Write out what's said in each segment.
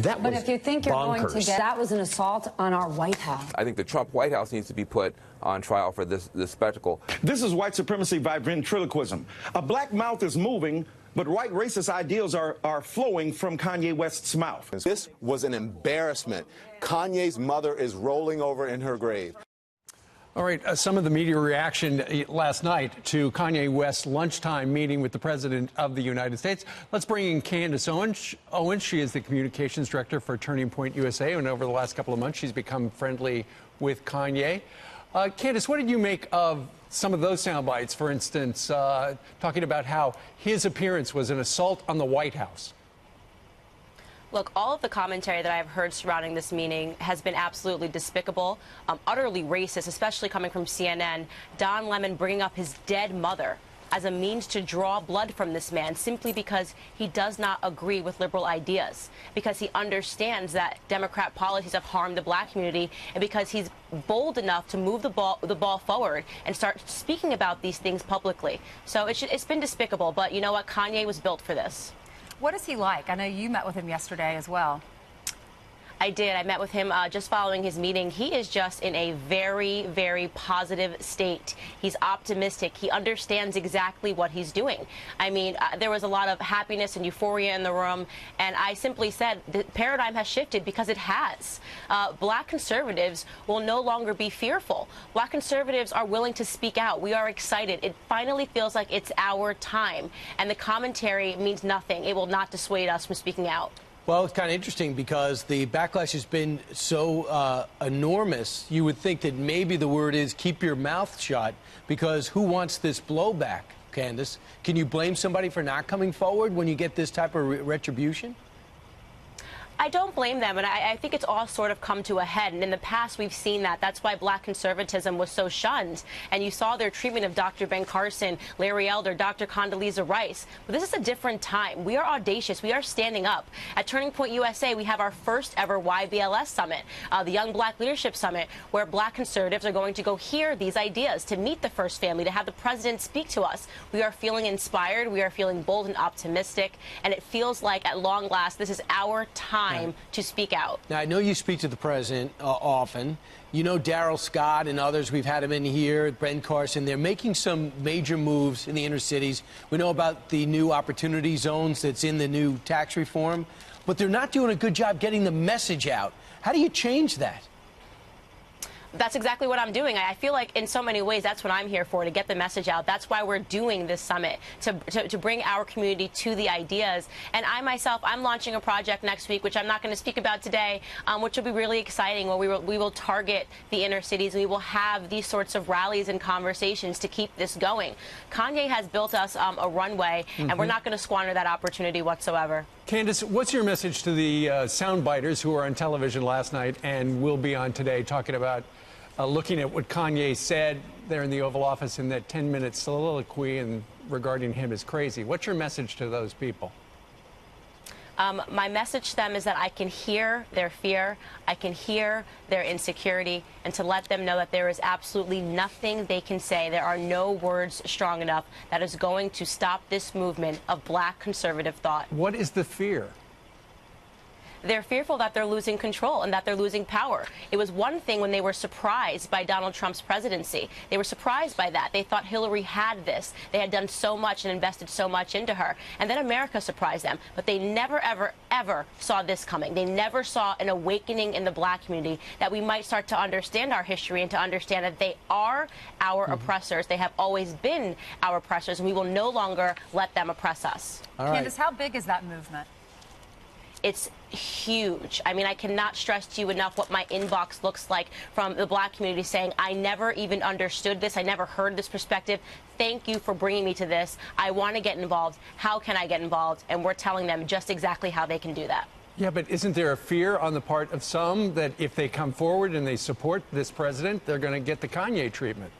That was But if you think you're bonkers. going to get, that was an assault on our White House. I think the Trump White House needs to be put on trial for this spectacle. This is white supremacy by ventriloquism. A black mouth is moving, but white racist ideals are flowing from Kanye West's mouth. This was an embarrassment. Kanye's mother is rolling over in her grave. All right, some of the media reaction last night to Kanye West's lunchtime meeting with the President of the United States. Let's bring in Candace Owens. She is the communications director for Turning Point USA, and over the last couple of months, she's become friendly with Kanye. Candace, what did you make of some of those sound bites, for instance, talking about how his appearance was an assault on the White House? Look, all of the commentary that I've heard surrounding this meeting has been absolutely despicable, utterly racist, especially coming from CNN. Don Lemon bringing up his dead mother as a means to draw blood from this man simply because he does not agree with liberal ideas, because he understands that Democrat policies have harmed the black community, and because he's bold enough to move the ball forward and start speaking about these things publicly. So it's been despicable, but you know what? Kanye was built for this. What is he like? I know you met with him yesterday as well. I did. I met with him just following his meeting. He is just in a very, very positive state. He's optimistic. He understands exactly what he's doing. I mean, there was a lot of happiness and euphoria in the room, and I simply said the paradigm has shifted, because it has. Black conservatives will no longer be fearful. Black conservatives are willing to speak out. We are excited. It finally feels like it's our time, and the commentary means nothing. It will not dissuade us from speaking out. Well, it's kind of interesting because the backlash has been so enormous. You would think that maybe the word is keep your mouth shut, because who wants this blowback, Candace? Can you blame somebody for not coming forward when you get this type of retribution? I don't blame them, and I think it's all sort of come to a head. And in the past, we've seen that. That's why black conservatism was so shunned. And you saw their treatment of Dr. Ben Carson, Larry Elder, Dr. Condoleezza Rice. But this is a different time. We are audacious. We are standing up. At Turning Point USA, we have our first ever YBLS Summit, the Young Black Leadership Summit, where black conservatives are going to go hear these ideas, to meet the first family, to have the president speak to us. We are feeling inspired. We are feeling bold and optimistic. And it feels like, at long last, this is our time to speak out. Now, I know you speak to the president often. You know Darrell Scott and others. We've had him in here, Ben Carson. They're making some major moves in the inner cities. We know about the new opportunity zones that's in the new tax reform, but they're not doing a good job getting the message out. How do you change that? That's exactly what I'm doing. I feel like in so many ways that's what I'm here for, to get the message out. That's why we're doing this summit, to bring our community to the ideas. And I myself, I'm launching a project next week, which I'm not going to speak about today, which will be really exciting, where we will target the inner cities, and we will have these sorts of rallies and conversations to keep this going. Kanye has built us a runway, and we're not going to squander that opportunity whatsoever. Candace, what's your message to the soundbiters who were on television last night and will be on today, talking about looking at what Kanye said there in the Oval Office in that 10-minute soliloquy and regarding him as crazy? What's your message to those people? My message to them is that I can hear their fear, I can hear their insecurity, and to let them know that there is absolutely nothing they can say. There are no words strong enough that is going to stop this movement of black conservative thought. What is the fear? They're fearful that they're losing control and that they're losing power. It was one thing when they were surprised by Donald Trump's presidency. They were surprised by that. They thought Hillary had this. They had done so much and invested so much into her. And then America surprised them. But they never, ever, ever saw this coming. They never saw an awakening in the black community, that we might start to understand our history and to understand that they are our oppressors. They have always been our oppressors, and we will no longer let them oppress us. All right. Candace, how big is that movement? It's huge. I mean, I cannot stress to you enough what my inbox looks like from the black community saying, I never even understood this. I never heard this perspective. Thank you for bringing me to this. I want to get involved. How can I get involved? And we're telling them just exactly how they can do that. Yeah, but isn't there a fear on the part of some that if they come forward and they support this president, they're going to get the Kanye treatment?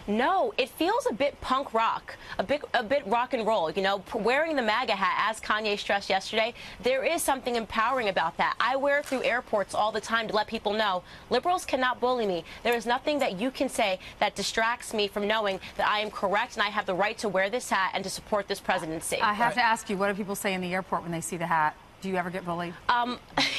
No, it feels a bit punk rock, a bit rock and roll. You know, wearing the MAGA hat, as Kanye stressed yesterday, there is something empowering about that. I wear it through airports all the time to let people know liberals cannot bully me. There is nothing that you can say that distracts me from knowing that I am correct and I have the right to wear this hat and to support this presidency. I have to ask you, what do people say in the airport when they see the hat? Do you ever get bullied?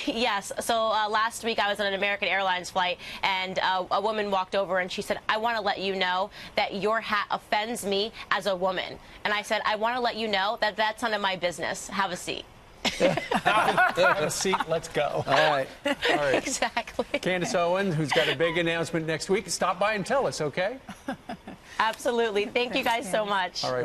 Yes. So last week I was on an American Airlines flight, and a woman walked over and she said, "I want to let you know that your hat offends me as a woman." And I said, "I want to let you know that that's none of my business. Have a seat." Have a seat. Let's go. All right. All right. Exactly. Candace Owens, who's got a big announcement next week. Stop by and tell us, okay? Absolutely. Thank you guys so much. All right.